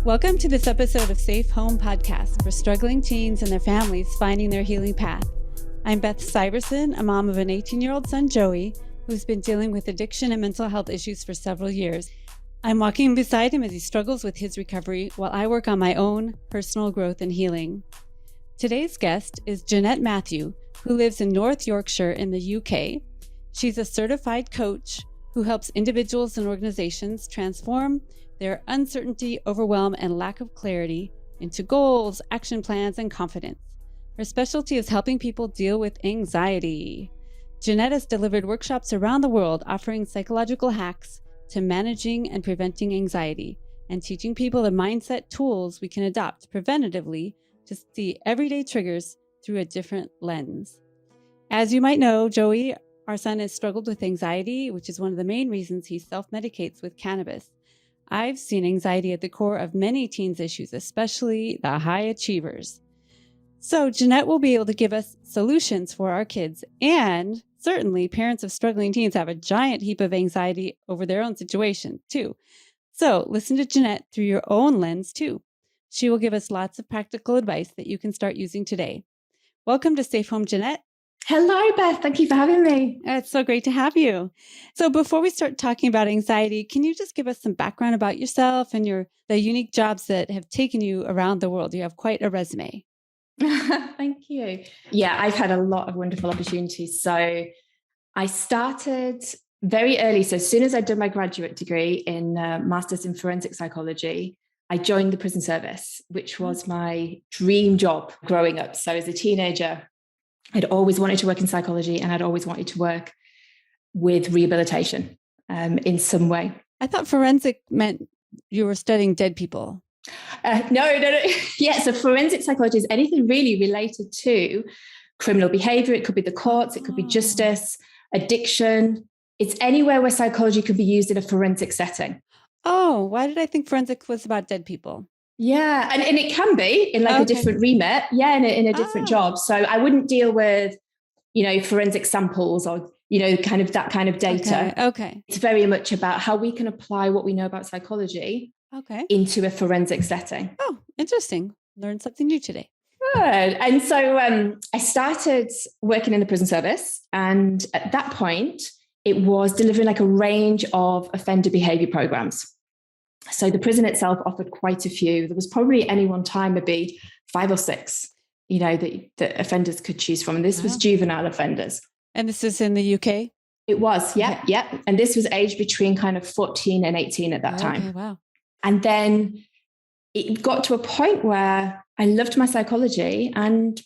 Welcome to this episode of Safe Home Podcast for struggling teens and their families finding their healing path. I'm Beth Syverson, a mom of an 18-year-old son, Joey, who's been dealing with addiction and mental health issues for several years. I'm walking beside him as he struggles with his recovery while I work on my own personal growth and healing. Today's guest is Jeanette Matthew, who lives in North Yorkshire in the UK. She's a certified coach who helps individuals and organizations transform their uncertainty, overwhelm, and lack of clarity into goals, action plans, and confidence. Her specialty is helping people deal with anxiety. Jeanette has delivered workshops around the world offering psychological hacks to managing and preventing anxiety and teaching people the mindset tools we can adopt preventatively to see everyday triggers through a different lens. As you might know, Joey, our son, has struggled with anxiety, which is one of the main reasons he self-medicates with cannabis. I've seen anxiety at the core of many teens' issues, especially the high achievers. So Jeanette will be able to give us solutions for our kids, and certainly parents of struggling teens have a giant heap of anxiety over their own situation too. So listen to Jeanette through your own lens too. She will give us lots of practical advice that you can start using today. Welcome to Safe Home, Jeanette. Hello, Beth. Thank you for having me. It's so great to have you. So before we start talking about anxiety, can you just give us some background about yourself and the unique jobs that have taken you around the world? You have quite a resume. Thank you. Yeah, I've had a lot of wonderful opportunities. So I started very early. So as soon as I'd done my graduate degree in Masters in Forensic Psychology, I joined the prison service, which was my dream job growing up. So as a teenager, I'd always wanted to work in psychology and I'd always wanted to work with rehabilitation in some way. I thought forensic meant you were studying dead people. No. Yeah, so forensic psychology is anything really related to criminal behavior. It could be the courts, it could be justice, addiction. It's anywhere where psychology could be used in a forensic setting. Oh, why did I think forensic was about dead people? Yeah, and it can be in like a different remit. Yeah, in a different job. So I wouldn't deal with, forensic samples or, kind of that kind of data. Okay. It's very much about how we can apply what we know about psychology into a forensic setting. Oh, interesting. Learned something new today. Good. And so I started working in the prison service. And at that point, it was delivering like a range of offender behavior programs. So the prison itself offered quite a few. There was probably any one time maybe 5 or 6, that offenders could choose from. And this was juvenile offenders. And this is in the UK? It was, yeah. And this was aged between kind of 14 and 18 at that time. Okay, wow. And then it got to a point where I loved my psychology and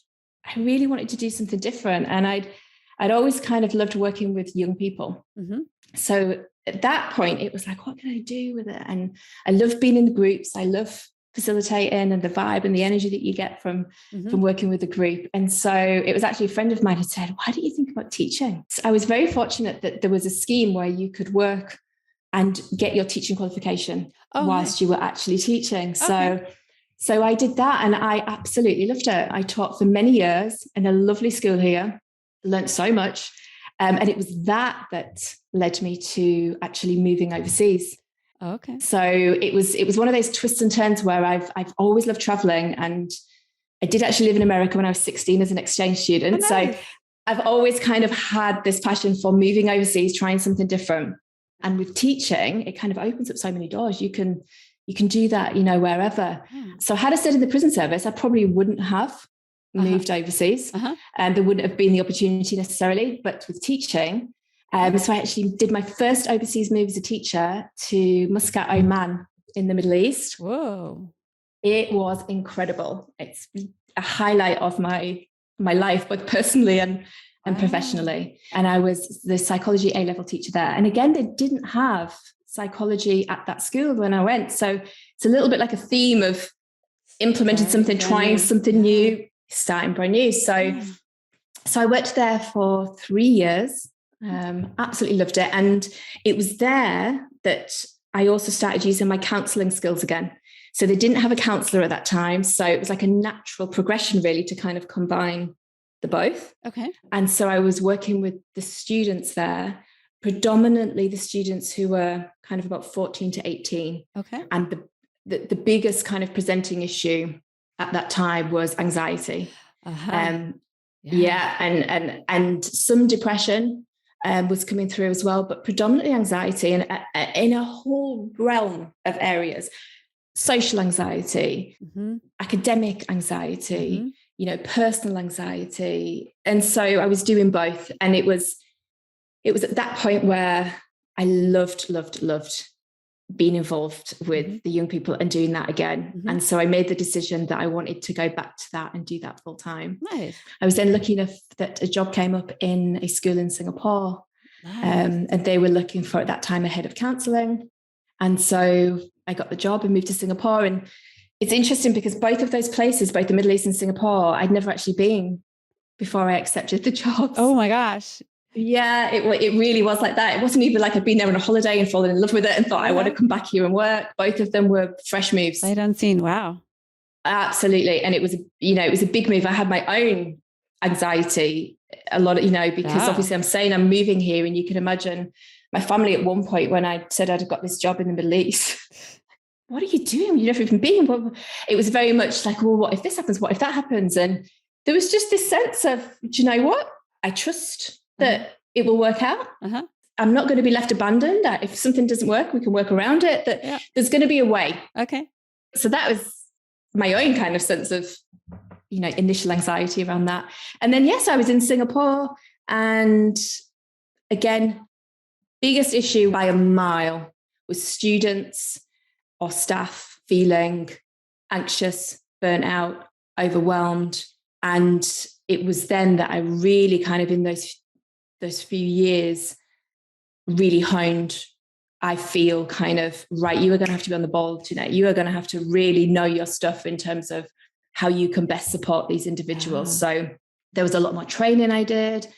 I really wanted to do something different. And I'd always kind of loved working with young people. Mm-hmm. So at that point, it was like, what can I do with it? And I love being in the groups. I love facilitating and the vibe and the energy that you get from working with a group. And so it was actually a friend of mine who said, why don't you think about teaching? So I was very fortunate that there was a scheme where you could work and get your teaching qualification whilst you were actually teaching. So I did that and I absolutely loved it. I taught for many years in a lovely school here, learned so much. And it was that led me to actually moving overseas. Okay. So it was one of those twists and turns where I've always loved traveling, and I did actually live in America when I was 16 as an exchange student. Oh, nice. So I've always kind of had this passion for moving overseas, trying something different. And with teaching, it kind of opens up so many doors. You can do that, wherever. So had I stayed in the prison service, I probably wouldn't have moved overseas, and there wouldn't have been the opportunity necessarily. But with teaching, so I actually did my first overseas move as a teacher to Muscat, Oman in the Middle East. Whoa. It was incredible. It's a highlight of my life, both personally and professionally. And I was the psychology A-level teacher there. And again, they didn't have psychology at that school when I went. So it's a little bit like a theme of implementing something, trying something new, starting brand new. So I worked there for 3 years. Absolutely loved it. And it was there that I also started using my counselling skills again. So they didn't have a counsellor at that time. So it was like a natural progression really to kind of combine the both. Okay. And so I was working with the students there, predominantly the students who were kind of about 14 to 18. Okay. And the biggest kind of presenting issue at that time was anxiety. And some depression was coming through as well, but predominantly anxiety, and in a whole realm of areas: social anxiety, academic anxiety, personal anxiety. And so I was doing both, and it was at that point where I loved being involved with the young people and doing that again. And so I made the decision that I wanted to go back to that and do that full time. Nice. I was then lucky enough that a job came up in a school in Singapore. Nice. And they were looking for, at that time, a head of counselling. And so I got the job and moved to Singapore. And it's interesting because both of those places, both the Middle East and Singapore, I'd never actually been before I accepted the job. Oh my gosh. Yeah, it really was like that. It wasn't even like I'd been there on a holiday and fallen in love with it and thought, I want to come back here and work. Both of them were fresh moves. Sight unseen. Wow. Absolutely. And it was a big move. I had my own anxiety a lot, because obviously I'm saying I'm moving here, and you can imagine my family at one point when I said I'd got this job in the Middle East. What are you doing? You've never even been. It was very much like, well, what if this happens? What if that happens? And there was just this sense of, do you know what? I trust that it will work out. I'm not going to be left abandoned. That if something doesn't work, we can work around it. That there's going to be a way. Okay. So that was my own kind of sense of, initial anxiety around that. And then, yes, I was in Singapore, and again, biggest issue by a mile was students or staff feeling anxious, burnt out, overwhelmed. And it was then that I really kind of, in those few years, really honed, I feel kind of, right, you are going to have to be on the ball, Jeanette. You are going to have to really know your stuff in terms of how you can best support these individuals. So there was a lot more training I did.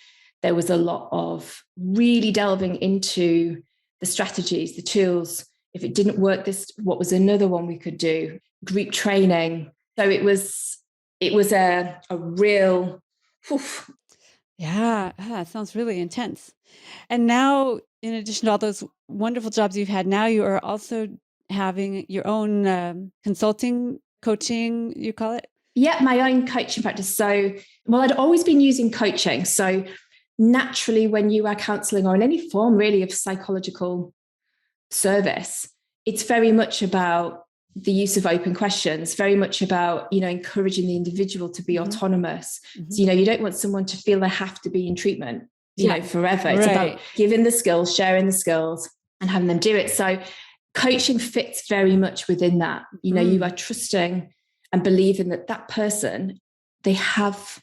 There was a lot of really delving into the strategies, the tools. If it didn't work, what was another one we could do? Group training. So it was a real, oof. Yeah, it sounds really intense. And now, in addition to all those wonderful jobs you've had, now you are also having your own consulting, coaching, you call it? Yeah, my own coaching practice. So, I'd always been using coaching. So naturally, when you are counselling or in any form really of psychological service, it's very much about the use of open questions, very much about, encouraging the individual to be autonomous. So, you don't want someone to feel they have to be in treatment, forever. It's about giving the skills, sharing the skills, and having them do it. So coaching fits very much within that. You are trusting and believing that person, they have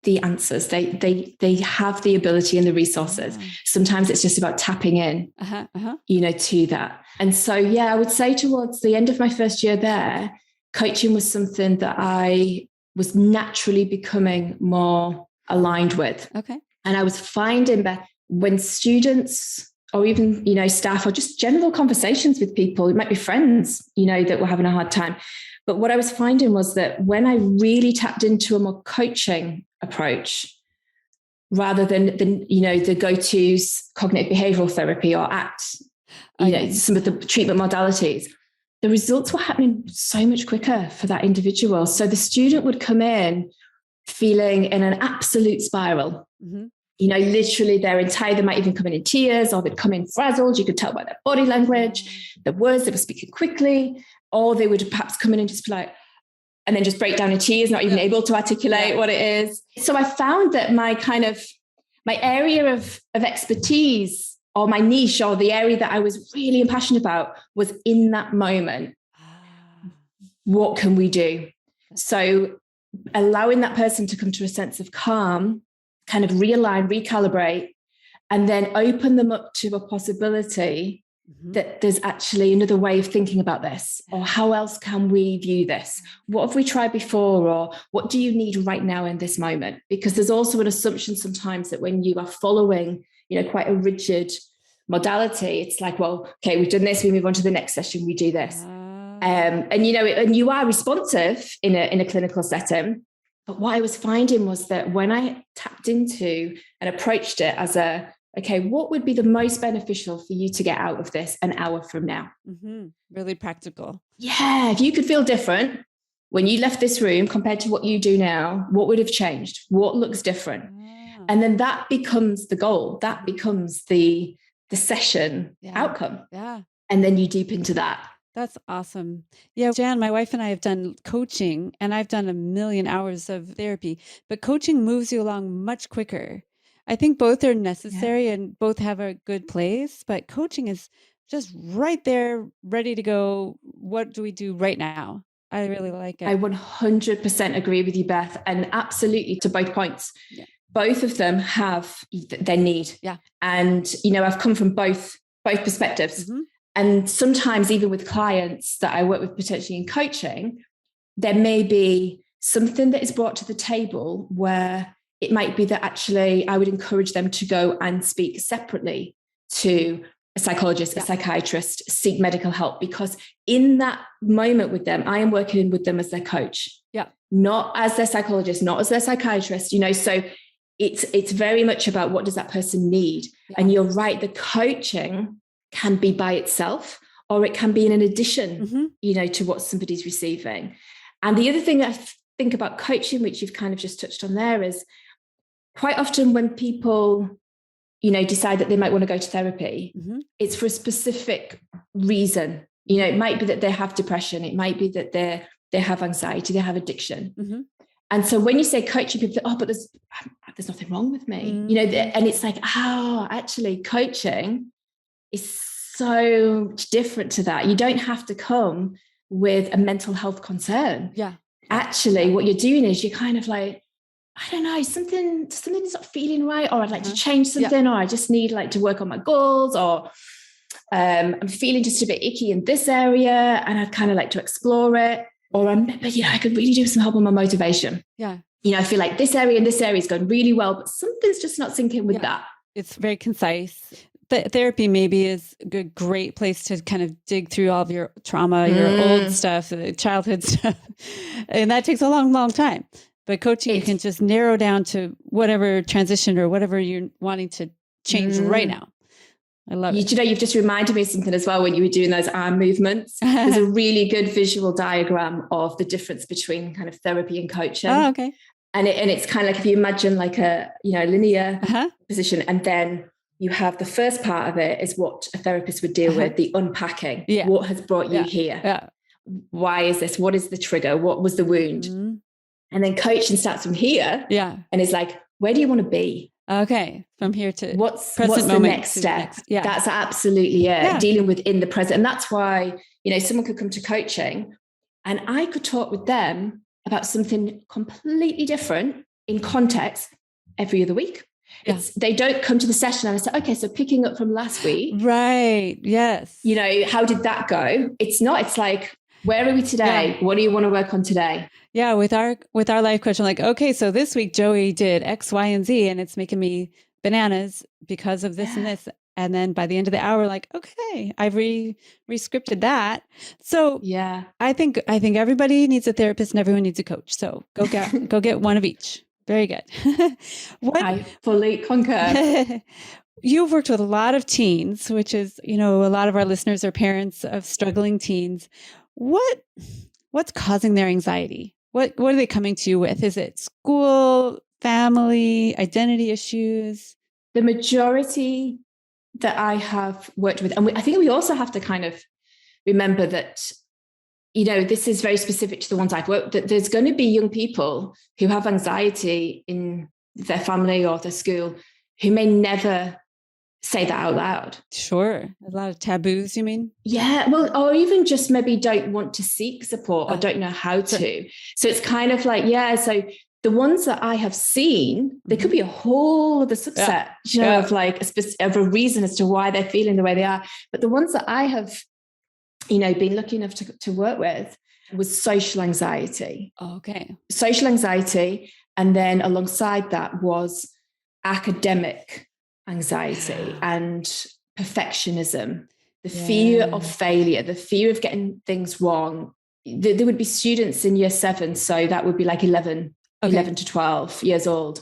the answers. They have the ability and the resources. Sometimes it's just about tapping in, to that. And so, I would say towards the end of my first year there, coaching was something that I was naturally becoming more aligned with. Okay. And I was finding that when students or even, staff or just general conversations with people, it might be friends, that were having a hard time. But what I was finding was that when I really tapped into a more coaching approach, rather than the go-tos, cognitive behavioral therapy or ACT, some of the treatment modalities, the results were happening so much quicker for that individual. So the student would come in feeling in an absolute spiral. Literally they might even come in tears, or they'd come in frazzled. You could tell by their body language, the words, they were speaking quickly, or they would perhaps come in and just be like, and then just break down in tears, not even able to articulate what it is. So I found that my area of expertise, or my niche, or the area that I was really passionate about, was in that moment. What can we do? So allowing that person to come to a sense of calm, kind of realign, recalibrate, and then open them up to a possibility that there's actually another way of thinking about this, or how else can we view this? What have we tried before, or what do you need right now in this moment? Because there's also an assumption sometimes that when you are following, quite a rigid modality, it's like, well, okay, we've done this, we move on to the next session, we do this. And you are responsive in a clinical setting. But what I was finding was that when I tapped into and approached it as a okay, what would be the most beneficial for you to get out of this an hour from now? Mm-hmm. Really practical. Yeah. If you could feel different when you left this room compared to what you do now, what would have changed? What looks different? And then that becomes the goal. That becomes the session outcome. Yeah. And then you deep into that. That's awesome. Yeah, Jan, my wife and I have done coaching, and I've done 1,000,000 hours of therapy, but coaching moves you along much quicker. I think both are necessary and both have a good place, but coaching is just right there, ready to go. What do we do right now? I really like it. I 100% agree with you, Beth, and absolutely to both points. Yeah. Both of them have their need. Yeah. And, I've come from both perspectives. Mm-hmm. And sometimes even with clients that I work with potentially in coaching, there may be something that is brought to the table where it might be that actually I would encourage them to go and speak separately to a psychologist, a psychiatrist, seek medical help, because in that moment with them, I am working with them as their coach, not as their psychologist, not as their psychiatrist, so it's very much about what does that person need. And you're right, the coaching can be by itself, or it can be in an addition, to what somebody's receiving. And the other thing I think about coaching, which you've kind of just touched on there, is quite often when people, decide that they might want to go to therapy, it's for a specific reason. It might be that they have depression. It might be that they have anxiety, they have addiction. And so when you say coaching, people think, but there's nothing wrong with me, and it's like, actually coaching is so different to that. You don't have to come with a mental health concern. Yeah. Actually, what you're doing is you're kind of like, I don't know, something is not feeling right, or I'd like to change something, or I just need to work on my goals, or I'm feeling just a bit icky in this area and I'd kind of like to explore it. Or I could really do some help on my motivation. Yeah. I feel like this area and this area is going really well, but something's just not syncing with that. It's very concise. Therapy maybe is a great place to kind of dig through all of your trauma, your old stuff, childhood stuff. And that takes a long, long time. But coaching, you can just narrow down to whatever transition or whatever you're wanting to change right now. I love it. You've just reminded me of something as well when you were doing those arm movements. There's a really good visual diagram of the difference between kind of therapy and coaching. Oh, okay. And it's kind of like if you imagine like a linear position, and then you have the first part of it is what a therapist would deal with, the unpacking. Yeah. What has brought you here? Yeah. Why is this? What is the trigger? What was the wound? And then coaching starts from here. Yeah. And it's like, where do you want to be? Okay. From here to what's the next step? Yeah. That's absolutely it. Yeah. Dealing within the present. And that's why, someone could come to coaching and I could talk with them about something completely different in context every other week. Yeah. They don't come to the session and I say, okay, so picking up from last week. Right. Yes. How did that go? It's not, it's like, where are we today? Yeah. What do you want to work on today? Yeah. With our life coach, I'm like, okay, so this week Joey did X, Y, and Z, and it's making me bananas because of this and this. And then by the end of the hour, like, okay, I've re-scripted that. So yeah, I think everybody needs a therapist and everyone needs a coach. So go get one of each. Very good. I fully concur. You've worked with a lot of teens, which is, a lot of our listeners are parents of struggling teens. What's causing their anxiety? What are they coming to you with? Is it school, family, identity issues? The majority that I have worked with, and I think we also have to kind of remember that, this is very specific to the ones I've worked with, that there's going to be young people who have anxiety in their family or their school who may never say that out loud. Sure. A lot of taboos, you mean? Yeah. Well, or even just maybe don't want to seek support or don't know how to. So it's kind of like, so the ones that I have seen, there could be a whole other subset, of like of a reason as to why they're feeling the way they are. But the ones that I have, been lucky enough to work with was social anxiety. Okay. Social anxiety. And then alongside that was academic anxiety and perfectionism, the fear of failure, the fear of getting things wrong. There would be students in year 7, so that would be like 11 to 12 years old,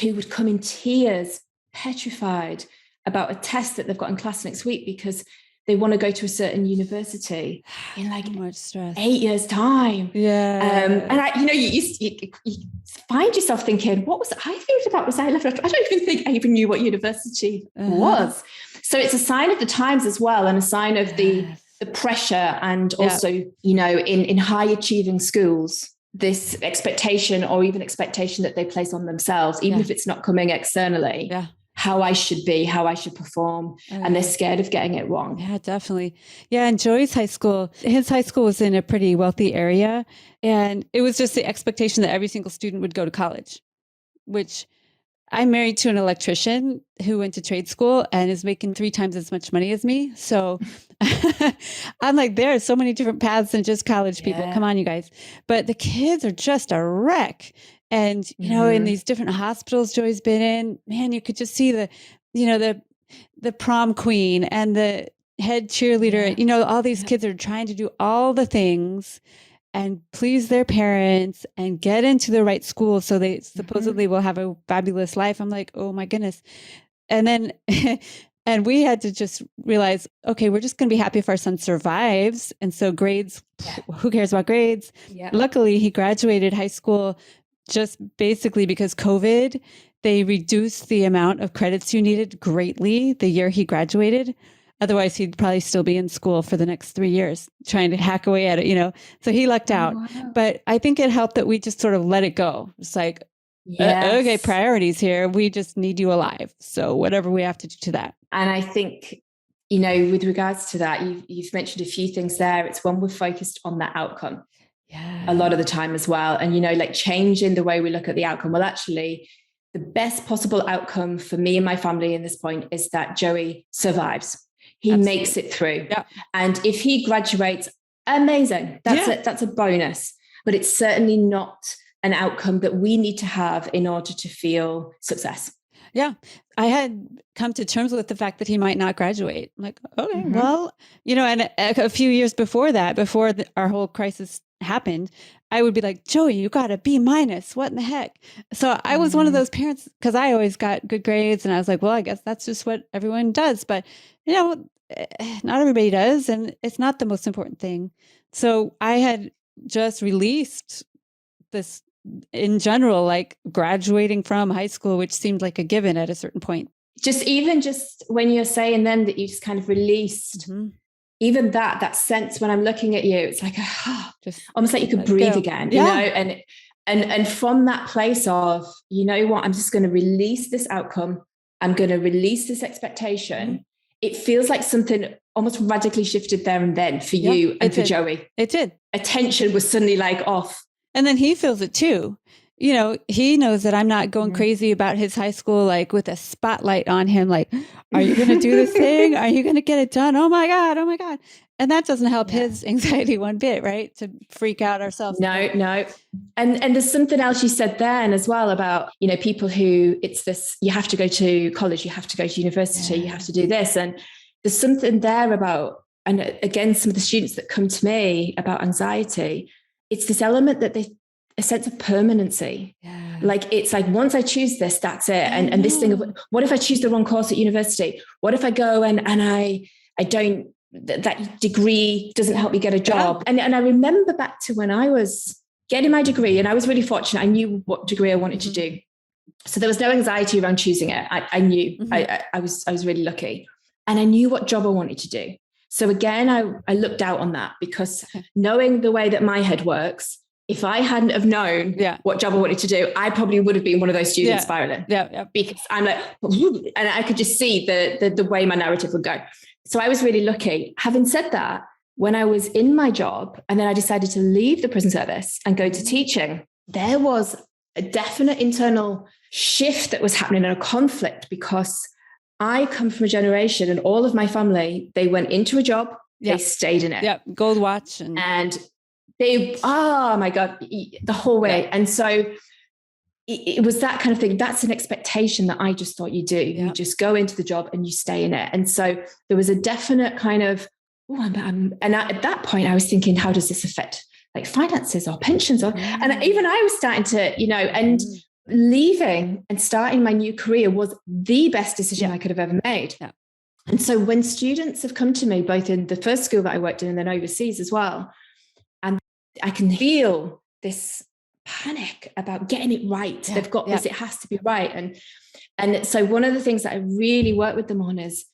who would come in tears, petrified, about a test that they've got in class next week because they want to go to a certain university in like so much stress. 8 years' time. Yeah. And you find yourself thinking, what was I thinking about? Was I left? I don't even think I even knew what university was. So it's a sign of the times as well, and a sign of the pressure, and also, in high achieving schools, this expectation or even expectation that they place on themselves, even if it's not coming externally, how I should be, how I should perform. And they're scared of getting it wrong. Yeah, definitely. Yeah. And Joey's his high school was in a pretty wealthy area. And it was just the expectation that every single student would go to college, which I'm married to an electrician who went to trade school and is making 3 times as much money as me. So I'm like, there are so many different paths than just college people. Come on, you guys. But the kids are just a wreck. And, in these different hospitals Joey's been in, man, you could just see the prom queen and the head cheerleader, all these kids are trying to do all the things and please their parents and get into the right school. So they supposedly will have a fabulous life. I'm like, oh my goodness. And then, and we had to just realize, okay, we're just going to be happy if our son survives. And so grades, who cares about grades? Yeah. Luckily, he graduated high school just basically because COVID, they reduced the amount of credits you needed greatly the year he graduated. Otherwise, he'd probably still be in school for the next 3 years trying to hack away at it, So he lucked out. Wow. But I think it helped that we just sort of let it go. It's like, okay, priorities here. We just need you alive. So whatever we have to do to that. And I think, with regards to that, you've mentioned a few things there. It's one, we're focused on that outcome a lot of the time as well. And, like changing the way we look at the outcome. Well, actually, the best possible outcome for me and my family in this point is that Joey survives. He makes it through. Yeah. And if he graduates, amazing. That's a bonus. But it's certainly not an outcome that we need to have in order to feel success. Yeah. I had come to terms with the fact that he might not graduate. I'm like, okay, well, and a few years before that, before our whole crisis happened, I would be like, Joey, you got a B-. What in the heck? So I was one of those parents because I always got good grades. And I was like, well, I guess that's just what everyone does. But, not everybody does. And it's not the most important thing. So I had just released this in general, like graduating from high school, which seemed like a given at a certain point. Just when you're saying then that you just kind of released, even that sense when I'm looking at you, it's like, just almost like you could breathe again, and from that place of, what, I'm just going to release this outcome. I'm going to release this expectation. It feels like something almost radically shifted there and then for you and for Joey. It did. Attention was suddenly like off. And then he feels it too. He knows that I'm not going crazy about his high school, like with a spotlight on him. Like, are you going to do this thing? Are you going to get it done? Oh my God. Oh my God. And that doesn't help his anxiety one bit, right? To freak out ourselves. No. And there's something else you said then as well about, people who it's this, you have to go to college, you have to go to university, you have to do this. And there's something there about, and again, some of the students that come to me about anxiety, it's this element that a sense of permanency. Yeah. Like, it's like, once I choose this, that's it. And this thing of, what if I choose the wrong course at university? What if I go and I don't, that degree doesn't help me get a job? Yeah. And I remember back to when I was getting my degree, and I was really fortunate. I knew what degree I wanted to do. So there was no anxiety around choosing it. I knew I was really lucky, and I knew what job I wanted to do. So again, I looked out on that, because knowing the way that my head works, if I hadn't have known what job I wanted to do, I probably would have been one of those students spiraling. Yeah. Because I'm like, and I could just see the way my narrative would go. So I was really lucky. Having said that, when I was in my job and then I decided to leave the prison service and go to teaching, there was a definite internal shift that was happening, and a conflict, because I come from a generation, and all of my family, they went into a job, they stayed in it. Yeah, gold watch. And they, oh my God, the whole way. And so it was that kind of thing. That's an expectation that I just thought you do. Yeah. You just go into the job and you stay in it. And so there was a definite kind of, and at that point I was thinking, how does this affect like finances or pensions? And even I was starting to, leaving and starting my new career was the best decision I could have ever made. Yeah. And so when students have come to me, both in the first school that I worked in and then overseas as well, and I can feel this panic about getting it right. They've got this, it has to be right. And so one of the things that I really work with them on is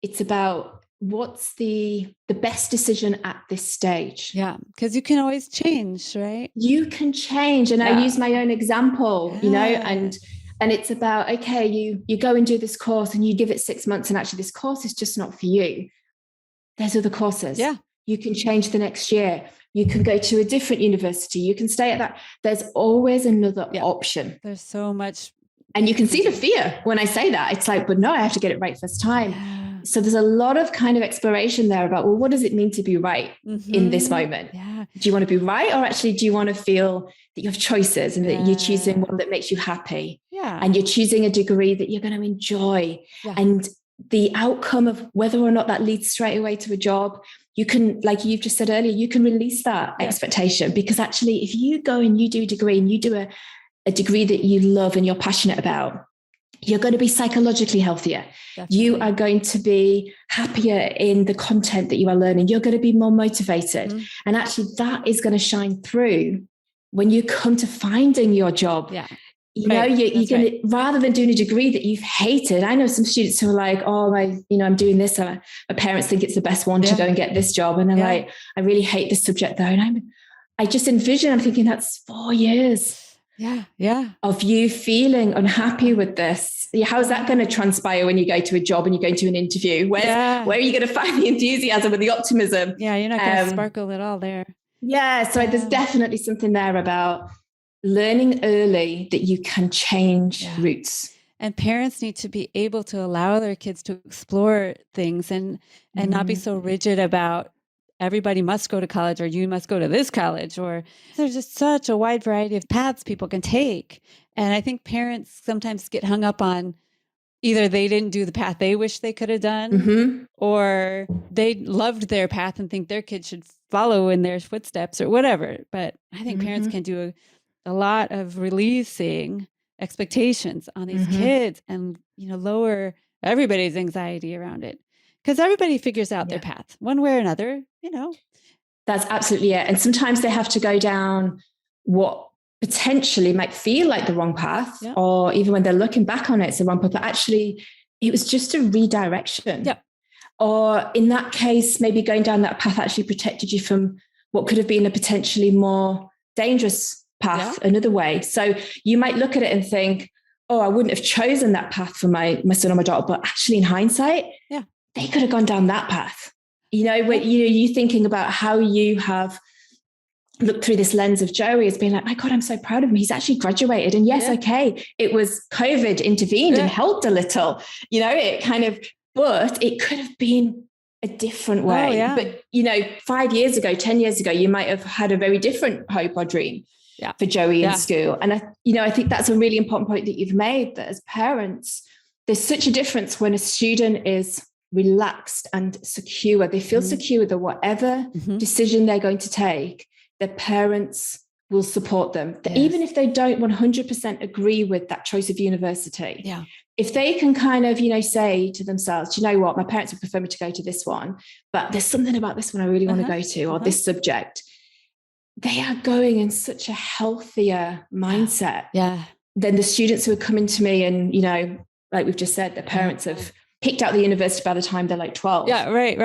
it's about what's the best decision at this stage. Yeah, because you can always change, right? You can change. And I use my own example, you know, and it's about, okay, you go and do this course and you give it 6 months and actually this course is just not for you. There's other courses. Yeah. You can change the next year. You can go to a different university. You can stay at that. There's always another option. There's so much. And you can see the fear when I say that. It's like, but no, I have to get it right first time. Yeah. So there's a lot of kind of exploration there about, well, what does it mean to be right in this moment? Yeah. Do you want to be right? Or actually, do you want to feel that you have choices and that you're choosing one that makes you happy? Yeah. And you're choosing a degree that you're going to enjoy. Yeah. And the outcome of whether or not that leads straight away to a job, you can, like you've just said earlier, you can release that expectation, because actually if you go and you do a degree and you do a degree that you love and you're passionate about, you're going to be psychologically healthier. Definitely. You are going to be happier in the content that you are learning. You're going to be more motivated. And actually that is going to shine through when you come to finding your job. Yeah. You know, you're going to, rather than doing a degree that you've hated. I know some students who are like, oh, I'm doing this. My parents think it's the best one to go and get this job. And they're like, I really hate this subject though. And I just envision, I'm thinking that's 4 years. Yeah. Of you feeling unhappy with this. How's that going to transpire when you go to a job and you go to an interview? Where are you going to find the enthusiasm and the optimism? Yeah, you're not going to sparkle at all there. Yeah, so there's definitely something there about learning early that you can change routes. And parents need to be able to allow their kids to explore things and not be so rigid about everybody must go to college or you must go to this college, or there's just such a wide variety of paths people can take. And I think parents sometimes get hung up on either they didn't do the path they wish they could have done, or they loved their path and think their kids should follow in their footsteps or whatever. But I think parents can do a lot of releasing expectations on these kids and, lower everybody's anxiety around it. Because everybody figures out their path one way or another, That's absolutely it. And sometimes they have to go down what potentially might feel like the wrong path, or even when they're looking back on it, it's the wrong path, but actually it was just a redirection. Yeah. Or in that case, maybe going down that path actually protected you from what could have been a potentially more dangerous path another way. So you might look at it and think, oh, I wouldn't have chosen that path for my son or my daughter, but actually in hindsight, they could have gone down that path. When you thinking about how you have looked through this lens of Joey as being like, my God, I'm so proud of him. He's actually graduated. And yes, okay, it was COVID intervened and helped a little, but it could have been a different way. But, 5 years ago, 10 years ago, you might have had a very different hope or dream for Joey in school. And I think that's a really important point that you've made, that as parents, there's such a difference when a student is relaxed and secure. They feel secure that whatever decision they're going to take, their parents will support them. Even if they don't 100% agree with that choice of university. Yeah. If they can kind of, say to themselves, you know what, my parents would prefer me to go to this one, but there's something about this one I really want to go to, or this subject, they are going in such a healthier mindset than the students who are coming to me and, like we've just said, their parents have picked out the university by the time they're like 12. Yeah, right.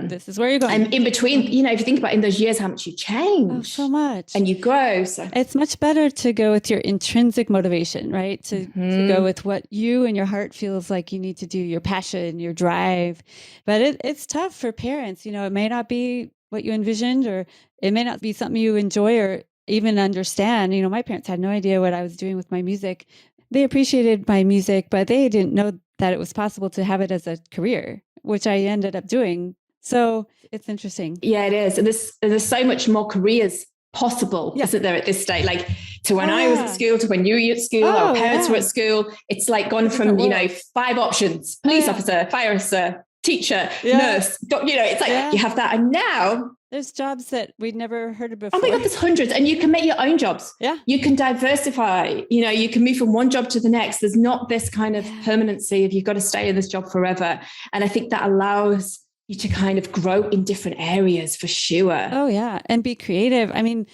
This is where you're going. And in between, if you think about in those years, how much you change. Oh, so much. And you grow. So it's much better to go with your intrinsic motivation, right? To go with what you and your heart feels like you need to do, your passion, your drive. But it's tough for parents. It may not be what you envisioned, or it may not be something you enjoy or even understand. My parents had no idea what I was doing with my music. They appreciated my music, but they didn't know that it was possible to have it as a career, which I ended up doing. So it's interesting. Yeah, it is. And there's so much more careers possible, isn't there, at this stage? Like to when I was at school, to when you were at school, our parents were at school. It's like gone from, 5 options: police officer, fire officer, teacher, nurse, it's like you have that. And now there's jobs that we'd never heard of before. Oh my God, there's hundreds, and you can make your own jobs. Yeah. You can diversify, you can move from one job to the next. There's not this kind of permanency of you've got to stay in this job forever. And I think that allows you to kind of grow in different areas for sure. Oh yeah. And be creative. I mean,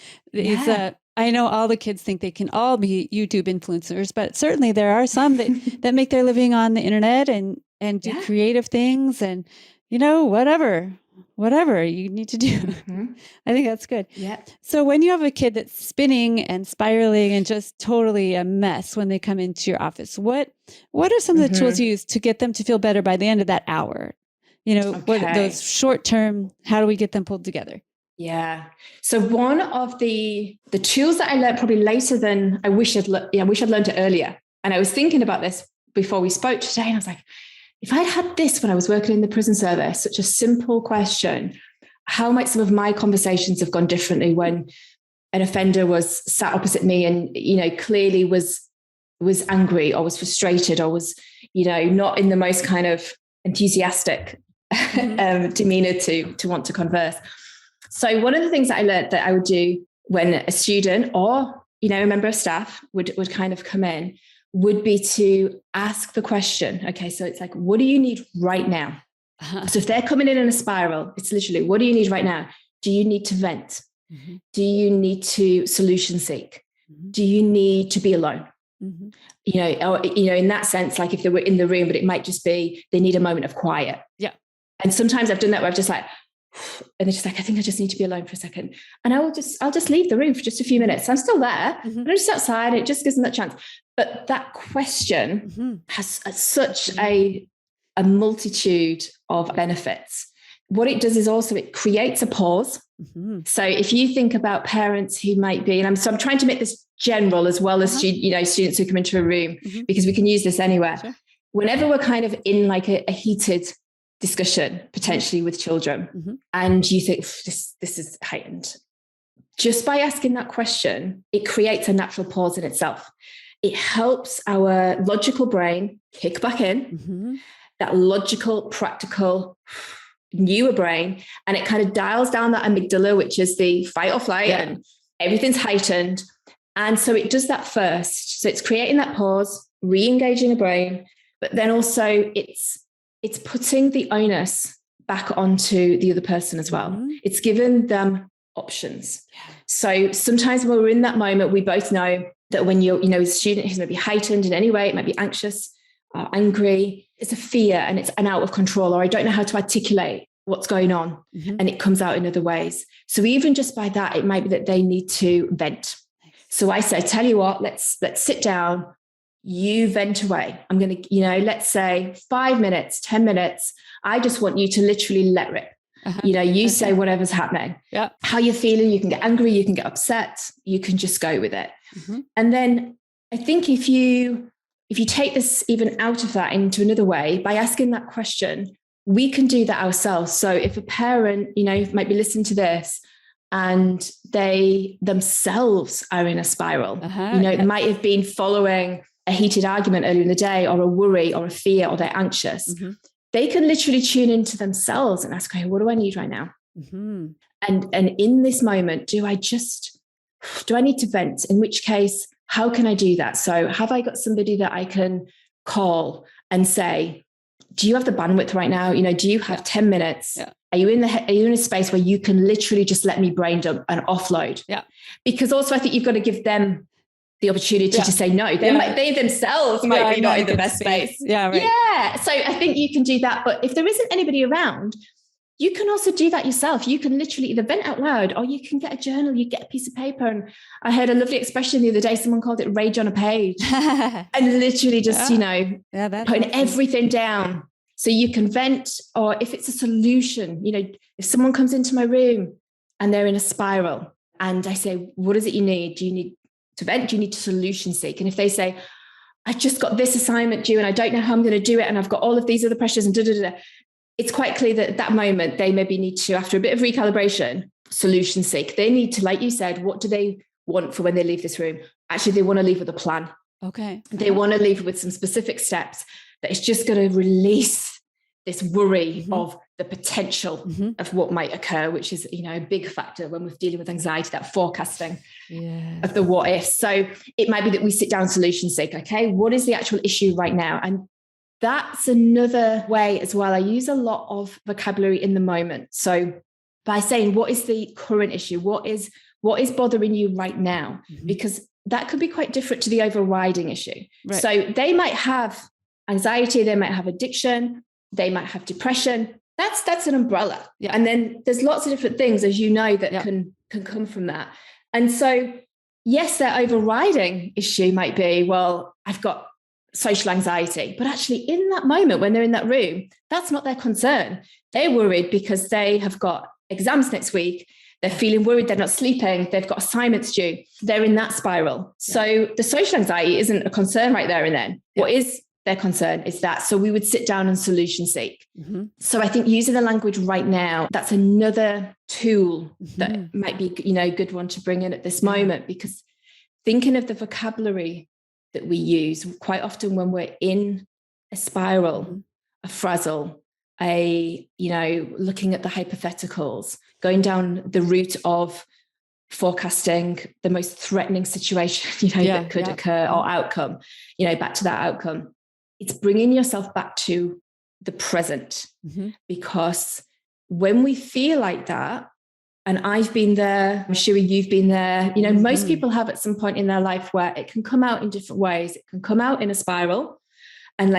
I know all the kids think they can all be YouTube influencers, but certainly there are some that make their living on the internet and do creative things and, whatever you need to do. Mm-hmm. I think that's good. Yeah. So when you have a kid that's spinning and spiraling and just totally a mess when they come into your office, what are some of the tools you use to get them to feel better by the end of that hour? What those short term, how do we get them pulled together? Yeah. So one of the tools that I learned probably later than I wish I'd learned it earlier. And I was thinking about this before we spoke today. And I was like, if I'd had this when I was working in the prison service, such a simple question, how might some of my conversations have gone differently when an offender was sat opposite me and, clearly was angry or was frustrated or was, not in the most kind of enthusiastic demeanor to want to converse. So one of the things that I learned that I would do when a student or, a member of staff would kind of come in would be to ask the question. Okay, so it's like, what do you need right now? Uh-huh. So if they're coming in a spiral, it's literally, what do you need right now? Do you need to vent? Mm-hmm. Do you need to solution seek? Mm-hmm. Do you need to be alone? Mm-hmm. In that sense, like if they were in the room, but it might just be, they need a moment of quiet. Yeah. And sometimes I've done that where I've just like, and they're just like, I think I just need to be alone for a second. And I'll just leave the room for just a few minutes. I'm still there, but I'm just outside. It just gives them that chance. But that question has such a multitude of benefits. What it does is also it creates a pause. Mm-hmm. So if you think about parents who might be, and I'm trying to make this general as well as students who come into a room, because we can use this anywhere. Sure. Whenever we're kind of in like a heated discussion potentially with children, and you think this is heightened, just by asking that question, it creates a natural pause in itself. It helps our logical brain kick back in, that logical, practical, newer brain, and it kind of dials down that amygdala, which is the fight or flight, and everything's heightened. And so it does that first. So it's creating that pause, re-engaging the brain, but then also it's putting the onus back onto the other person as well. It's given them options. Yeah. So sometimes when we're in that moment, we both know that when you're, a student who's maybe heightened in any way, it might be anxious, angry, it's a fear and it's an out of control, or I don't know how to articulate what's going on, and it comes out in other ways. So even just by that, it might be that they need to vent. So I say, tell you what, let's sit down. You vent away. I'm going to, let's say 5 minutes, 10 minutes. I just want you to literally let rip. You say whatever's happening, how you're feeling. You can get angry, you can get upset, you can just go with it. And then I think if you take this even out of that into another way, by asking that question, we can do that ourselves. So if a parent, might be listening to this and they themselves are in a spiral, it might have been following a heated argument earlier in the day, or a worry or a fear, or they're anxious. They can literally tune into themselves and ask, okay, what do I need right now? And in this moment, do I need to vent? In which case, how can I do that? So have I got somebody that I can call and say, do you have the bandwidth right now? Do you have 10 minutes? Yeah. Are you in a space where you can literally just let me brain dump and offload? Yeah. Because also I think you've got to give them the opportunity to say no. They themselves might be not in the best space. Yeah, right. Yeah. So I think you can do that. But if there isn't anybody around, you can also do that yourself. You can literally either vent out loud, or you can get a journal, you get a piece of paper. And I heard a lovely expression the other day. Someone called it rage on a page. And literally just, putting everything down. So you can vent, or if it's a solution, if someone comes into my room and they're in a spiral and I say, what is it you need? Do you need to vent? Do you need to solution seek? And if they say, I've just got this assignment due and I don't know how I'm going to do it, and I've got all of these other pressures and it's quite clear that at that moment they maybe need to, after a bit of recalibration, solution seek. They need to, like you said, what do they want for when they leave this room? Actually, they want to leave with a plan. Okay. They want to leave with some specific steps that is just going to release this worry of the potential of what might occur, which is, a big factor when we're dealing with anxiety, that forecasting of the what if. So it might be that we sit down solution seek. Okay, what is the actual issue right now? And that's another way as well. I use a lot of vocabulary in the moment. So by saying, what is the current issue? What is bothering you right now? Because that could be quite different to the overriding issue. Right. So they might have anxiety, they might have addiction, they might have depression. That's an umbrella. Yeah. And then there's lots of different things, as you know, that can come from that. And so, yes, their overriding issue might be, well, I've got social anxiety. But actually, in that moment, when they're in that room, that's not their concern. They're worried because they have got exams next week. They're feeling worried. They're not sleeping. They've got assignments due. They're in that spiral. Yeah. So the social anxiety isn't a concern right there and then. Yeah. What is their concern is that. So we would sit down and solution seek. So I think using the language right now, that's another tool that might be, a good one to bring in at this moment, because thinking of the vocabulary that we use quite often when we're in a spiral, a frazzle, looking at the hypotheticals, going down the route of forecasting the most threatening situation, that could occur or outcome, back to that outcome. It's bringing yourself back to the present, because when we feel like that, and I've been there, I'm sure you've been there, most people have at some point in their life where it can come out in different ways. It can come out in a spiral and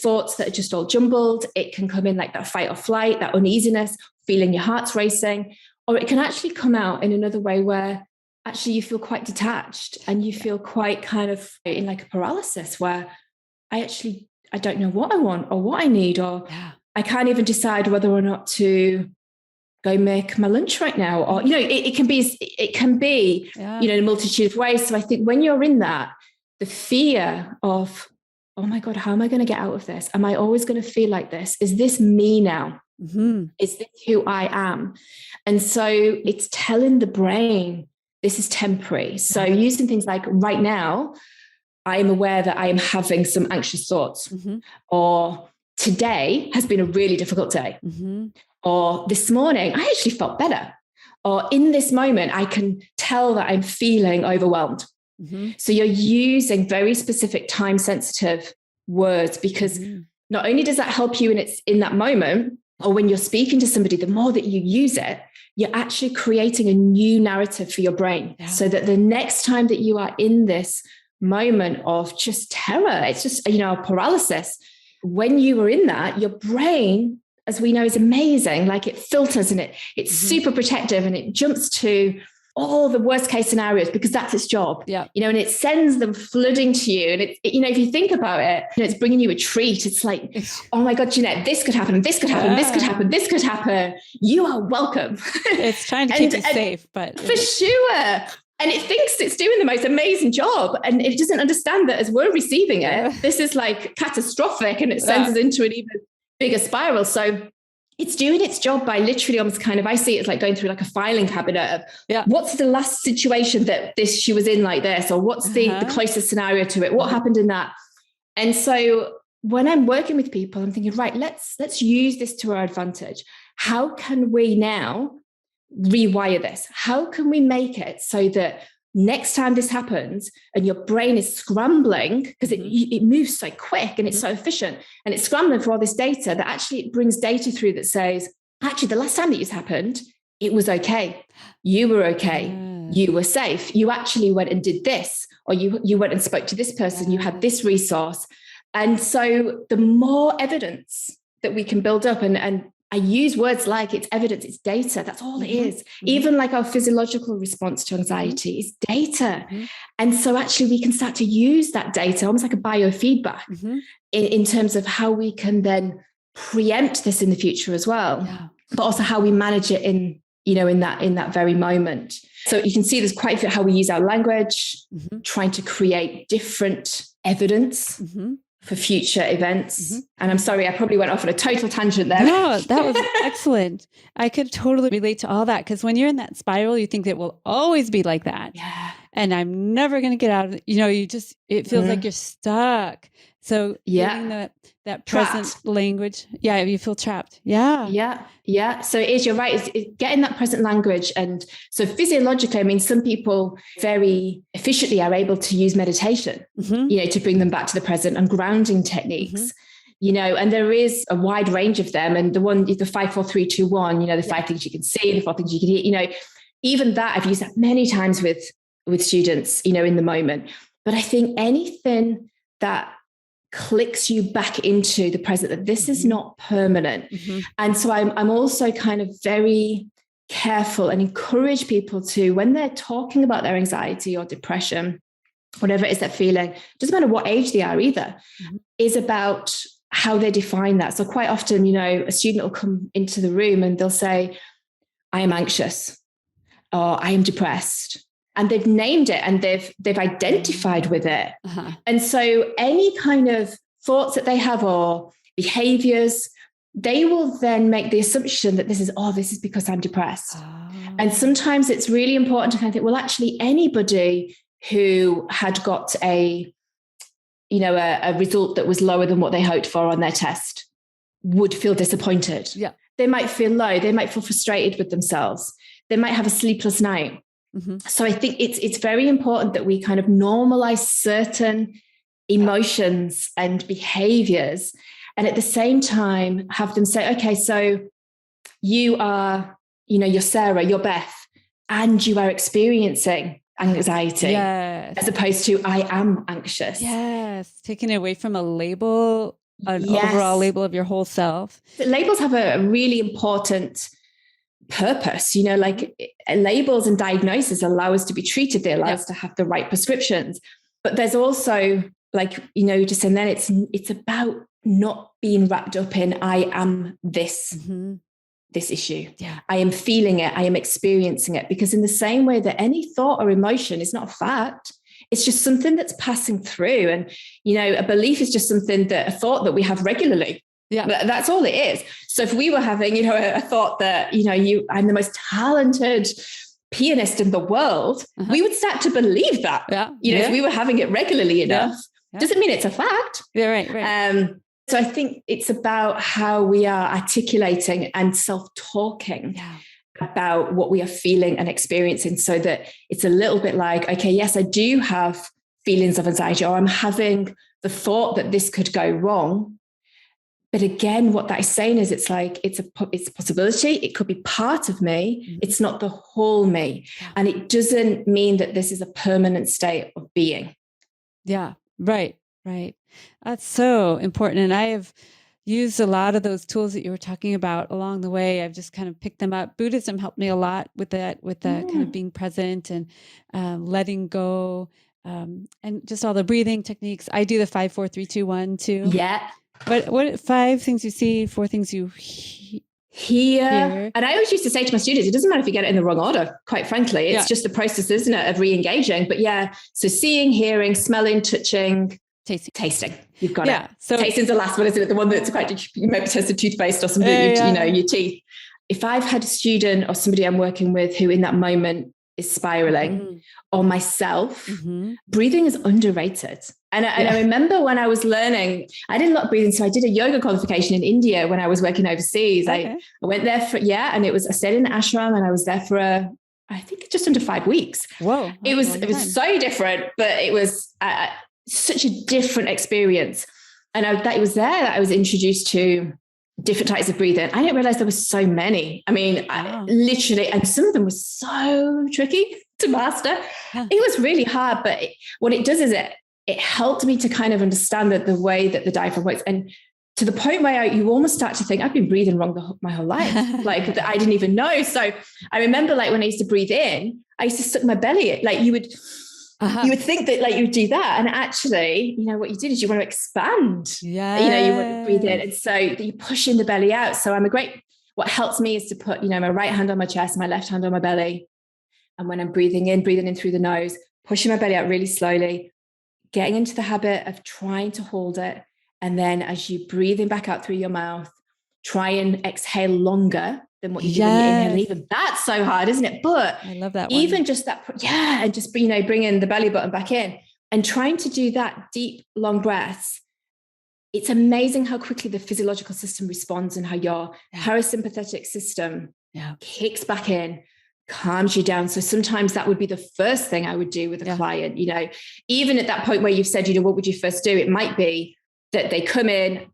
thoughts that are just all jumbled. It can come in like that fight or flight, that uneasiness, feeling your heart's racing, or it can actually come out in another way where actually you feel quite detached and you feel quite kind of in like a paralysis where I don't know what I want or what I need, or I can't even decide whether or not to go make my lunch right now. Or, it can be, in a multitude of ways. So I think when you're in that, the fear of, oh my God, how am I going to get out of this? Am I always going to feel like this? Is this me now? Is this who I am? And so it's telling the brain, this is temporary. So using things like right now, I am aware that I am having some anxious thoughts, or today has been a really difficult day, or this morning I actually felt better, or in this moment I can tell that I'm feeling overwhelmed. So you're using very specific time sensitive words, because not only does that help you in that moment, or when you're speaking to somebody, the more that you use it, you're actually creating a new narrative for your brain, so that the next time that you are in this moment of just terror, it's just, a paralysis. When you were in that, your brain, as we know, is amazing. Like it filters and it's super protective, and it jumps to all the worst case scenarios because that's its job. Yeah. And it sends them flooding to you. And if you think about it, it's bringing you a treat. It's like, oh my God, Jeanette, this could happen. This could happen. This could happen. This could happen. You are welcome. It's trying to keep you safe, but for sure. And it thinks it's doing the most amazing job, and it doesn't understand that as we're receiving it, this is like catastrophic, and it sends us into an even bigger spiral. So it's doing its job by literally almost kind of, I see it as like going through like a filing cabinet of what's the last situation that she was in like this, or what's the closest scenario to it? What happened in that? And so when I'm working with people, I'm thinking, right, let's use this to our advantage. How can we now rewire this? How can we make it so that next time this happens and your brain is scrambling, because it moves so quick and it's so efficient, and it's scrambling for all this data, that actually it brings data through that says, actually, the last time that this happened, it was okay. You were okay. You were safe. You actually went and did this, or you went and spoke to this person. You had this resource. And so the more evidence that we can build up, and I use words like it's evidence, it's data. That's all it is. Even like our physiological response to anxiety is data. And so actually we can start to use that data almost like a biofeedback in terms of how we can then preempt this in the future as well, but also how we manage it in that very moment. So you can see there's quite a bit how we use our language, trying to create different evidence for future events. And I'm sorry, I probably went off on a total tangent there. No, that was excellent. I could totally relate to all that, because when you're in that spiral, you think it will always be like that. Yeah. and I'm never going to get out of it. It feels like you're stuck. So getting that present trapped language. Yeah. You feel trapped. Yeah. Yeah. Yeah. So you're right. It's getting that present language. And so physiologically, I mean, some people very efficiently are able to use meditation, to bring them back to the present, and grounding techniques, and there is a wide range of them. And the 5, 4, 3, 2, 1, the 5 things you can see, the 4 things you can hear, even that I've used that many times with students, in the moment. But I think anything that clicks you back into the present, that this is not permanent. And so I'm also kind of very careful and encourage people to, when they're talking about their anxiety or depression, whatever it is they're feeling, doesn't matter what age they are either, is about how they define that. So quite often, a student will come into the room and they'll say, I am anxious, or I am depressed. And they've named it and they've identified with it. And so any kind of thoughts that they have or behaviors, they will then make the assumption that this is because I'm depressed. And sometimes it's really important to kind of think, well, actually anybody who had got a result that was lower than what they hoped for on their test would feel disappointed. Yeah. They might feel low. They might feel frustrated with themselves. They might have a sleepless night. So I think it's very important that we kind of normalize certain emotions and behaviors, and at the same time have them say, okay, so you are, you're Sarah, you're Beth, and you are experiencing anxiety, as opposed to I am anxious. Yes, taking it away from a label, an overall label of your whole self. The labels have a really important purpose, like labels and diagnosis allow us to be treated. They allow us to have the right prescriptions. But there's also and then it's about not being wrapped up in I am this issue. Yeah. I am feeling it. I am experiencing it. Because in the same way that any thought or emotion is not a fact, it's just something that's passing through. And, a belief is just a thought that we have regularly. Yeah, that's all it is. So if we were having, a thought that, I'm the most talented pianist in the world, we would start to believe that. If we were having it regularly enough, doesn't mean it's a fact. Yeah, right. So I think it's about how we are articulating and self-talking about what we are feeling and experiencing, so that it's a little bit like, okay, yes, I do have feelings of anxiety, or I'm having the thought that this could go wrong. But again, what that is saying is it's a possibility. It could be part of me. It's not the whole me. And it doesn't mean that this is a permanent state of being. Yeah, right. That's so important. And I have used a lot of those tools that you were talking about along the way. I've just kind of picked them up. Buddhism helped me a lot with that, with the kind of being present and letting go, and just all the breathing techniques. I do the 5, 4, 3, 2, 1 too. Yeah. What 5 things you see, 4 things you hear? And I always used to say to my students, it doesn't matter if you get it in the wrong order, quite frankly. It's just a process, isn't it, of re-engaging. But so seeing, hearing, smelling, touching, tasting. You've got it. So tasting's the last one, isn't it? The one that's quite, you maybe taste the toothpaste or something, your teeth. If I've had a student or somebody I'm working with who in that moment is spiraling, or myself, breathing is underrated. And I remember when I was learning, I did a lot of breathing. So I did a yoga qualification in India when I was working overseas. I went there and I stayed in the ashram, and I was there for I think just under 5 weeks. Whoa. It was so different, but it was such a different experience. And it was there that I was introduced to different types of breathing. I didn't realize there were so many. I mean, literally, and some of them were so tricky to master. It was really hard, but what it does is it helped me to kind of understand that the way that the diaphragm works, and to the point where you almost start to think, I've been breathing wrong my whole life. Like that I didn't even know. So I remember when I used to breathe in, I used to suck my belly. Like you would think that you would do that. And actually, what you did is you want to expand. Yeah. You want to breathe in. And so you push in the belly out. So what helps me is to put, my right hand on my chest, my left hand on my belly. And when I'm breathing in through the nose, pushing my belly out really slowly, getting into the habit of trying to hold it. And then as you breathe in back out through your mouth, try and exhale longer than what you do when you inhale and even that's so hard, isn't it? But I love that even one. just that, and just, bringing the belly button back in and trying to do that deep, long breaths. It's amazing how quickly the physiological system responds and how your parasympathetic system kicks back in, calms you down. So sometimes that would be the first thing I would do with a client, even at that point where you've said, what would you first do? It might be that they come in,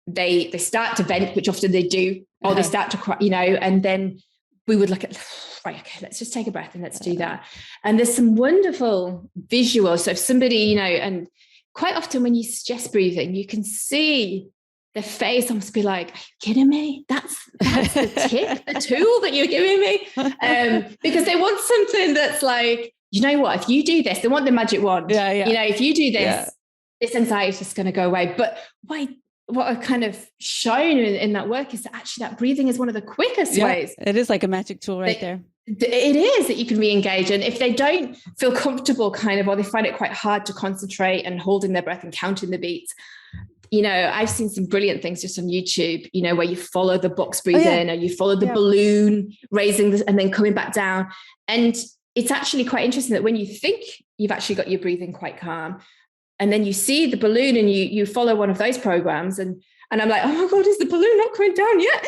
they start to vent, which often they do, or they start to cry, and then we would look at, right, okay, let's just take a breath and let's do that. And there's some wonderful visuals. So if somebody, and quite often when you suggest breathing, you can see their face almost be like, are you kidding me? That's the tip, the tool that you're giving me. Because they want something that's like, you know what, if you do this, they want the magic wand. If you do this, this anxiety is just going to go away. But what I've kind of shown in that work is that actually that breathing is one of the quickest ways. It is like a magic tool right there. It is that you can re-engage. And if they don't feel comfortable or they find it quite hard to concentrate and holding their breath and counting the beats, I've seen some brilliant things just on YouTube, where you follow the box breathing or you follow the balloon raising this and then coming back down. And it's actually quite interesting that when you think you've actually got your breathing quite calm, and then you see the balloon and you follow one of those programs and I'm like, oh my God, is the balloon not coming down yet?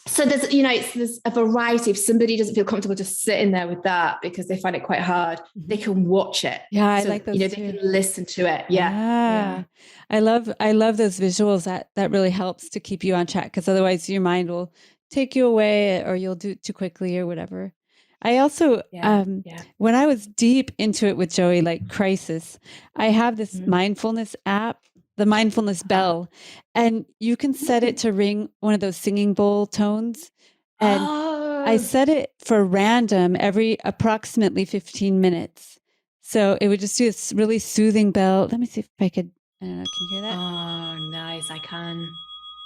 So there's a variety. If somebody doesn't feel comfortable just sitting there with that because they find it quite hard, they can watch it. Yeah, I like those they can listen to it. Yeah. I love those visuals. That really helps to keep you on track, because otherwise your mind will take you away or you'll do it too quickly or whatever. I also, when I was deep into it with Joey, like crisis, I have this mindfulness app, the mindfulness bell, and you can set it to ring one of those singing bowl tones. And I set it for random every approximately 15 minutes. So it would just do this really soothing bell. Let me see if I could, I don't know, can you hear that? Oh, nice. I can.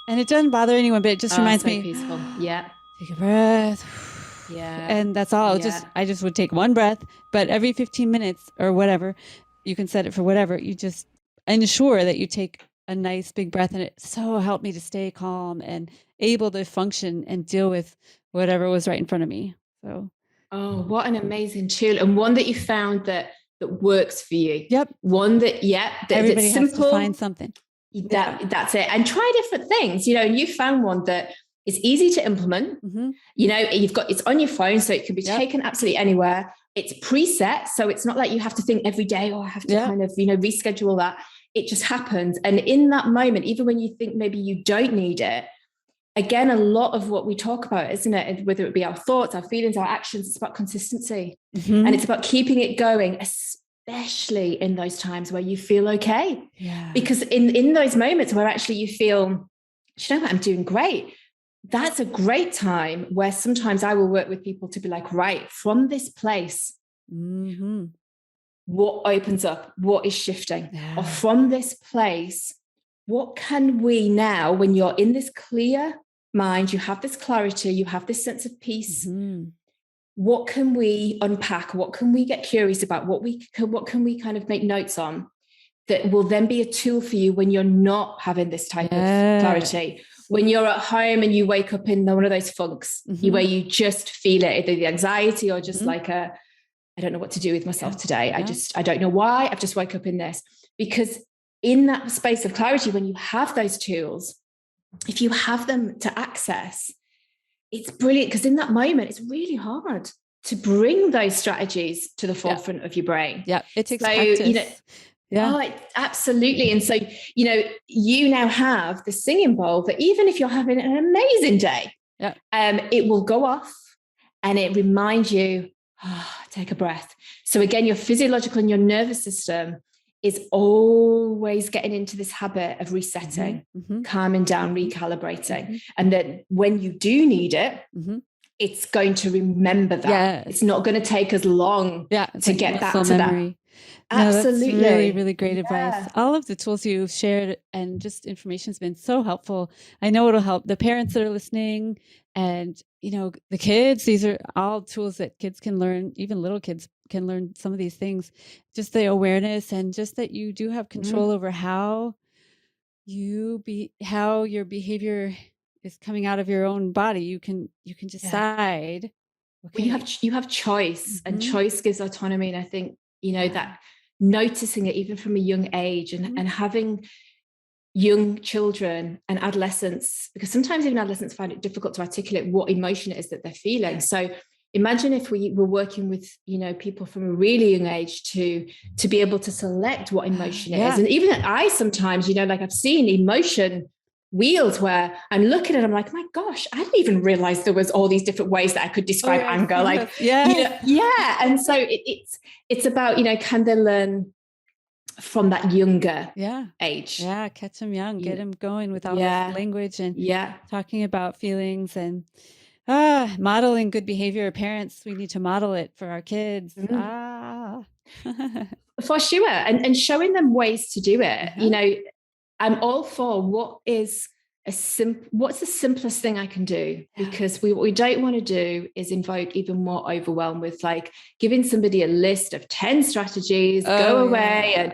And it doesn't bother anyone, but it just reminds me. Peaceful. Yeah. Take a breath. Yeah. And that's all. I just would take one breath, but every 15 minutes or whatever, you can set it for whatever. You just ensure that you take a nice big breath, and it so helped me to stay calm and able to function and deal with whatever was right in front of me. So, what an amazing tool, and one that you found that works for you. Yep. One that everybody that's simple. Has to find something. That's it, and try different things. You found one that is easy to implement. Mm-hmm. It's on your phone, so it can be taken absolutely anywhere. It's preset, so it's not like you have to think every day, I have to kind of, reschedule that. It just happens. And in that moment, even when you think maybe you don't need it, again, a lot of what we talk about, isn't it? Whether it be our thoughts, our feelings, our actions, it's about consistency. Mm-hmm. And it's about keeping it going, especially in those times where you feel okay. Yeah. Because in those moments where actually you feel, I'm doing great, that's a great time where sometimes I will work with people to be like, right, from this place, what opens up, what is shifting, or from this place, what can we now, when you're in this clear mind, you have this clarity, you have this sense of peace, what can we unpack? What can we get curious about? What can we kind of make notes on that will then be a tool for you when you're not having this type of clarity? When you're at home and you wake up in one of those funks, where you just feel it, either the anxiety or just like I don't know what to do with myself today. I don't know why. I've just woke up in this. Because in that space of clarity, when you have those tools, if you have them to access, it's brilliant, because in that moment, it's really hard to bring those strategies to the forefront of your brain. Yeah, it takes practice. Absolutely. And so, you now have the singing bowl that even if you're having an amazing day, it will go off and it reminds you, take a breath. So again, your physiological and your nervous system is always getting into this habit of resetting, calming down, recalibrating. And that when you do need it, it's going to remember that. Yeah. It's not going to take as long to get back to memory. That. Absolutely. No, that's really, really great advice. All of the tools you've shared and just information has been so helpful. I know it'll help the parents that are listening and, the kids. These are all tools that kids can learn. Even little kids can learn some of these things. Just the awareness and just that you do have control over how how your behavior is coming out of your own body. You can decide. Well, you have choice, and choice gives autonomy. And I think, that noticing it even from a young age, and having young children and adolescents, because sometimes even adolescents find it difficult to articulate what emotion it is that they're feeling. So imagine if we were working with, people from a really young age to be able to select what emotion it is. And even I sometimes, like I've seen emotion wheels where I'm looking at it, I'm like, my gosh, I didn't even realize there was all these different ways that I could describe anger. And so it's about, can they learn from that younger age? Catch them young, get them going with all this language and talking about feelings and modeling good behavior. Parents, we need to model it for our kids. For sure. And showing them ways to do it. I'm all for what's the simplest thing I can do? Because what we don't want to do is invoke even more overwhelm with like giving somebody a list of 10 strategies, go away and,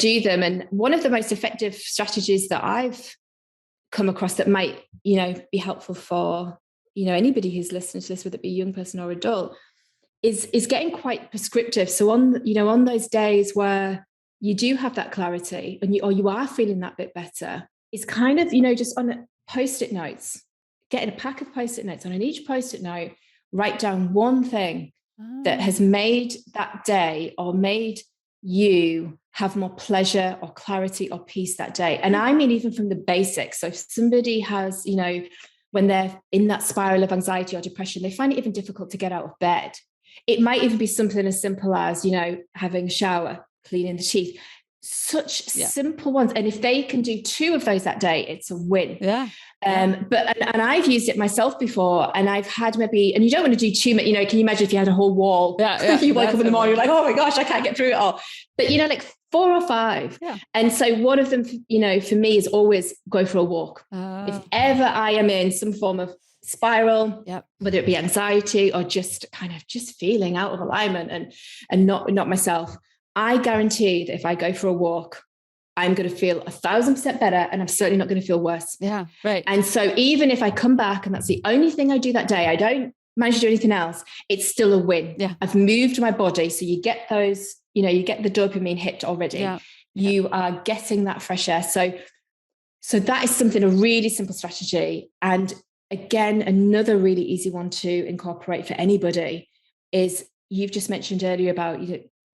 do them. And one of the most effective strategies that I've come across that might, be helpful for, anybody who's listening to this, whether it be a young person or adult, is getting quite prescriptive. So on those days where you do have that clarity and you are feeling that bit better, it's kind of, just on post-it notes, getting a pack of post-it notes, and on each post-it note, write down one thing that has made that day or made you have more pleasure or clarity or peace that day. And I mean, even from the basics. So if somebody has, when they're in that spiral of anxiety or depression, they find it even difficult to get out of bed. It might even be something as simple as, having a shower, cleaning the teeth, such simple ones. And if they can do 2 of those that day, it's a win. But I've used it myself before, and I've had maybe, and you don't want to do too much, can you imagine if you had a whole wall, you wake up in the morning, you're like, oh my gosh, I can't get through it all. But, like 4 or 5. And so one of them, for me is always go for a walk. If ever I am in some form of spiral, whether it be anxiety or just feeling out of alignment and not myself, I guarantee that if I go for a walk, I'm going to feel 1,000% better, and I'm certainly not going to feel worse. And so even if I come back and that's the only thing I do that day, I don't manage to do anything else, it's still a win. I've moved my body. So you get those, you get the dopamine hit already. You are getting that fresh air. So that is something, a really simple strategy. And again, another really easy one to incorporate for anybody is, you've just mentioned earlier about,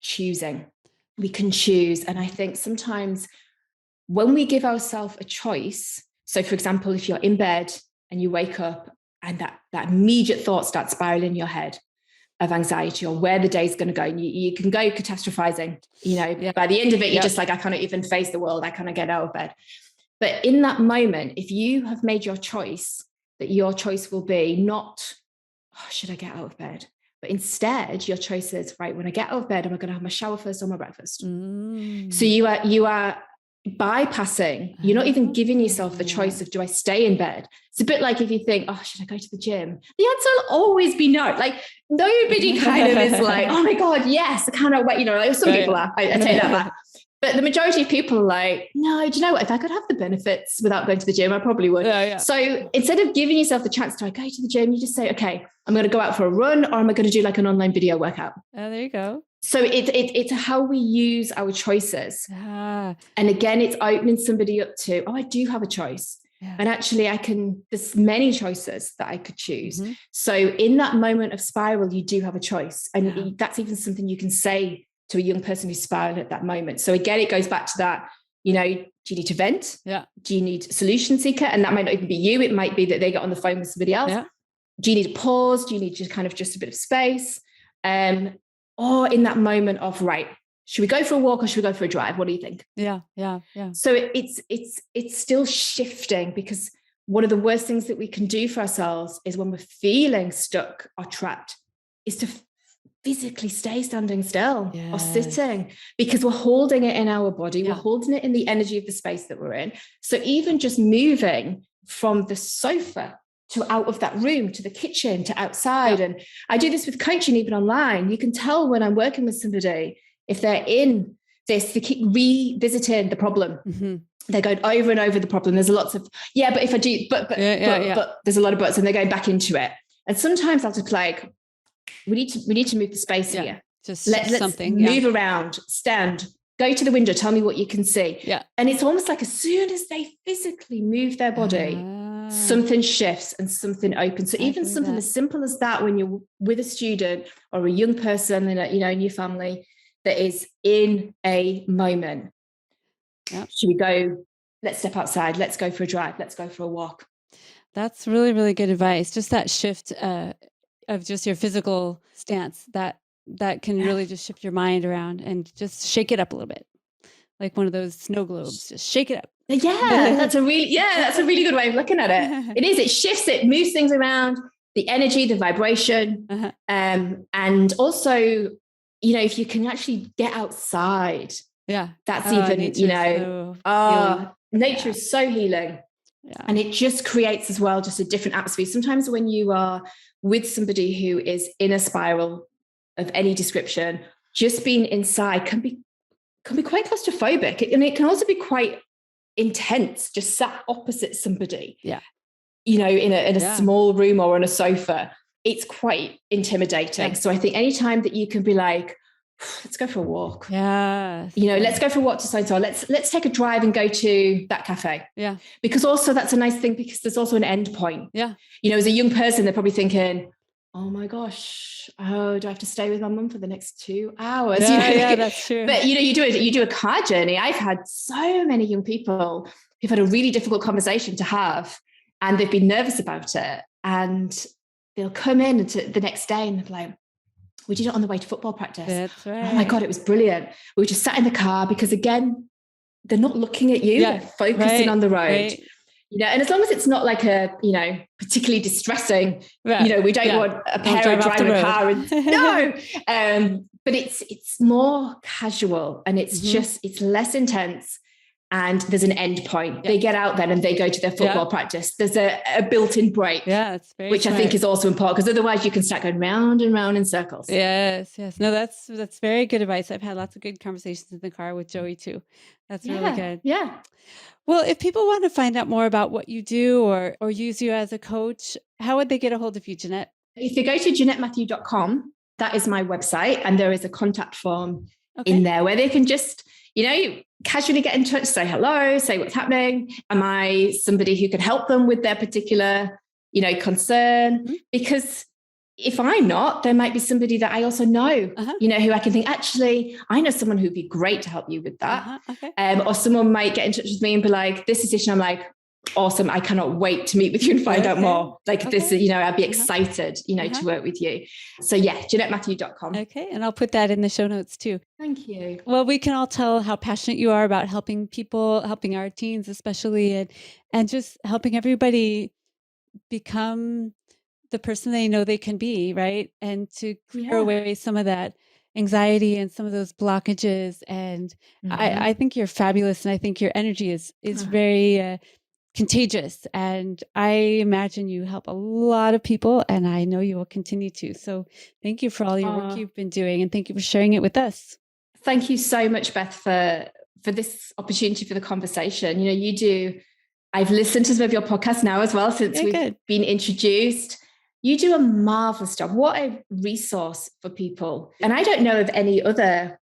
choosing. We can choose. And I think sometimes when we give ourselves a choice, so for example, if you're in bed and you wake up and that immediate thought starts spiraling in your head of anxiety or where the day's going to go, and you can go catastrophizing, by the end of it, you're just like, I cannot even face the world. I cannot get out of bed. But in that moment, if you have made your choice, that your choice will be not, should I get out of bed? But instead, your choice is, right, when I get out of bed, am I going to have my shower first or my breakfast? So you are bypassing, you're not even giving yourself the choice of, do I stay in bed? It's a bit like if you think, should I go to the gym? The answer will always be no. Like nobody kind of is like, oh my God, yes, I cannot wait. Like some people are, I take that back. But the majority of people are like, no, do you know what? If I could have the benefits without going to the gym, I probably would. So instead of giving yourself the chance to go to the gym, you just say, okay, I'm going to go out for a run, or am I going to do like an online video workout? There you go. So it's how we use our choices. And again, it's opening somebody up to, I do have a choice. And actually there's many choices that I could choose. So in that moment of spiral, you do have a choice. And that's even something you can say to a young person who's spiraling at that moment. So again, it goes back to that, do you need to vent? Do you need a solution seeker? And that might not even be you. It might be that they get on the phone with somebody else. Do you need a pause? Do you need just a bit of space? Or in that moment of, right, should we go for a walk or should we go for a drive? What do you think? So it's still shifting, because one of the worst things that we can do for ourselves is when we're feeling stuck or trapped is to physically stay standing still or sitting, because we're holding it in our body. We're holding it in the energy of the space that we're in. So even just moving from the sofa to out of that room, to the kitchen, to outside. And I do this with coaching, even online. You can tell when I'm working with somebody, if they're in this, they keep revisiting the problem. they're going over and over the problem. There's lots of, but if I do, but there's a lot of buts, and they're going back into it. And sometimes I'll just like, we need to move the space here. Just let's something. Move around, stand, go to the window, tell me what you can see. Yeah. And it's almost like as soon as they physically move their body, something shifts and something opens. So even something as simple as that, when you're with a student or a young person in your family that is in a moment, should we go, let's step outside, let's go for a drive, let's go for a walk. That's really, really good advice. Just that shift of just your physical stance, that can really just shift your mind around and just shake it up a little bit. Like one of those snow globes, just shake it up. Yeah, that's a really good way of looking at it. It is, it shifts, it moves things around, the energy, the vibration. And also, if you can actually get outside, that's even, nature is so healing. Yeah. And it just creates as well just a different atmosphere. Sometimes when you are with somebody who is in a spiral of any description, just being inside can be quite claustrophobic, and it can also be quite intense, just sat opposite somebody. Yeah. In a small room or on a sofa, it's quite intimidating. Yeah. So I think anytime that you can be like, let's go for a walk. Yeah. Let's go for a walk to so-and-so. Let's take a drive and go to that cafe. Yeah. Because also that's a nice thing, because there's also an end point. Yeah. As a young person, they're probably thinking, oh my gosh, do I have to stay with my mum for the next 2 hours? Yeah, that's true. But you do a car journey. I've had so many young people who've had a really difficult conversation to have, and they've been nervous about it. And they'll come in the next day and they're like, we did it on the way to football practice. That's right. Oh my God, it was brilliant. We just sat in the car, because again, they're not looking at you, they're focusing on the road. Right. And as long as it's not like a, particularly distressing, we don't want a parent driving a car. But it's more casual, and it's just, it's less intense, and there's an end point. Yeah. They get out then and they go to their football practice. There's a built-in break, that's very which smart. I think is also important, because otherwise you can start going round and round in circles. Yes. No, that's very good advice. I've had lots of good conversations in the car with Joey too. That's really good. Yeah. Well, if people want to find out more about what you do or use you as a coach, how would they get a hold of you, Jeanette? If they go to JeanetteMatthew.com, that is my website, and there is a contact form in there where they can just, casually get in touch, say hello, say what's happening. Am I somebody who can help them with their particular, concern? Mm-hmm. Because if I'm not, there might be somebody that I also know, who I can think, actually, I know someone who'd be great to help you with that. Or someone might get in touch with me and be like, this is issue. I'm like, awesome. I cannot wait to meet with you and find out more. Like this, I'd be excited, to work with you. So JeanetteMatthew.com. Okay. And I'll put that in the show notes too. Thank you. Well, we can all tell how passionate you are about helping people, helping our teens, especially, and just helping everybody become the person they know they can be, right? And to clear away some of that anxiety and some of those blockages. And I think you're fabulous. And I think your energy is very contagious. And I imagine you help a lot of people, and I know you will continue to. So thank you for all your work you've been doing, and thank you for sharing it with us. Thank you so much, Beth, for this opportunity for the conversation. I've listened to some of your podcasts now as well since we've been introduced. You do a marvelous job. What a resource for people. And I don't know of any other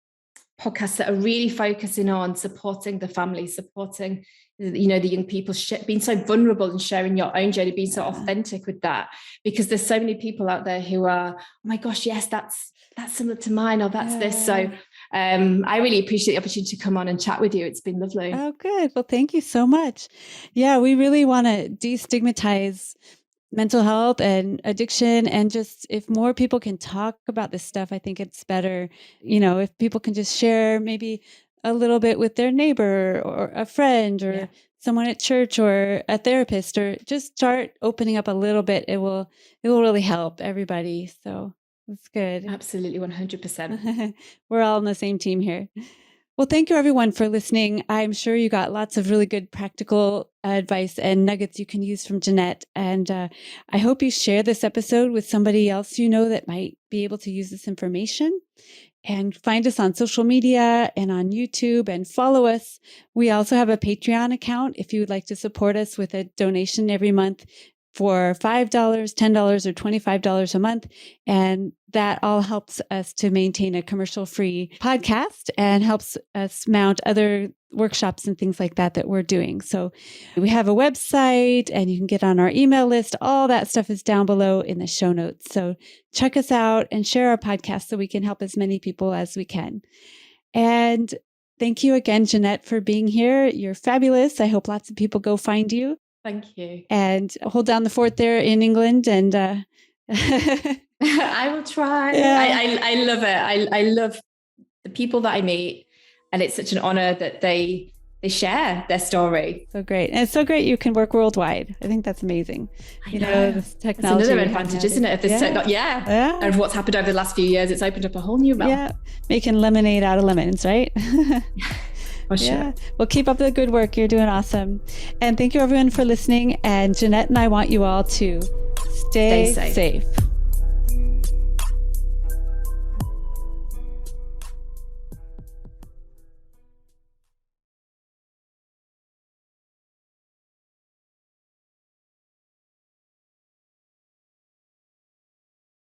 podcasts that are really focusing on supporting the family, supporting, the young people, being so vulnerable and sharing your own journey, being so authentic with that, because there's so many people out there who are, oh my gosh, yes, that's similar to mine, or that's this. So I really appreciate the opportunity to come on and chat with you. It's been lovely. Oh, good. Well, thank you so much. Yeah, we really want to destigmatize mental health and addiction. And just if more people can talk about this stuff, I think it's better. If people can just share maybe a little bit with their neighbor or a friend or someone at church or a therapist, or just start opening up a little bit, it will really help everybody. So it's good. Absolutely. 100%. We're all on the same team here. Well, thank you everyone for listening. I'm sure you got lots of really good practical advice and nuggets you can use from Jeanette. And I hope you share this episode with somebody else that might be able to use this information. and find us on social media and on YouTube and follow us. We also have a Patreon account if you would like to support us with a donation every month for $5, $10, or $25 a month. And that all helps us to maintain a commercial-free podcast and helps us mount other workshops and things like that that we're doing. So we have a website and you can get on our email list. All that stuff is down below in the show notes. So check us out and share our podcast so we can help as many people as we can. And thank you again, Jeanette, for being here. You're fabulous. I hope lots of people go find you. Thank you. And hold down the fort there in England. And I will try. Yeah. I love it. I love the people that I meet. And it's such an honor that they share their story. So great. And it's so great you can work worldwide. I think that's amazing. You know, this technology. It's another advantage, isn't it? Of this yeah. And what's happened over the last few years, it's opened up a whole new realm. Yeah. Making lemonade out of lemons, right? For sure. Yeah. Well, keep up the good work. You're doing awesome. And thank you everyone for listening. And Jeanette and I want you all to stay safe.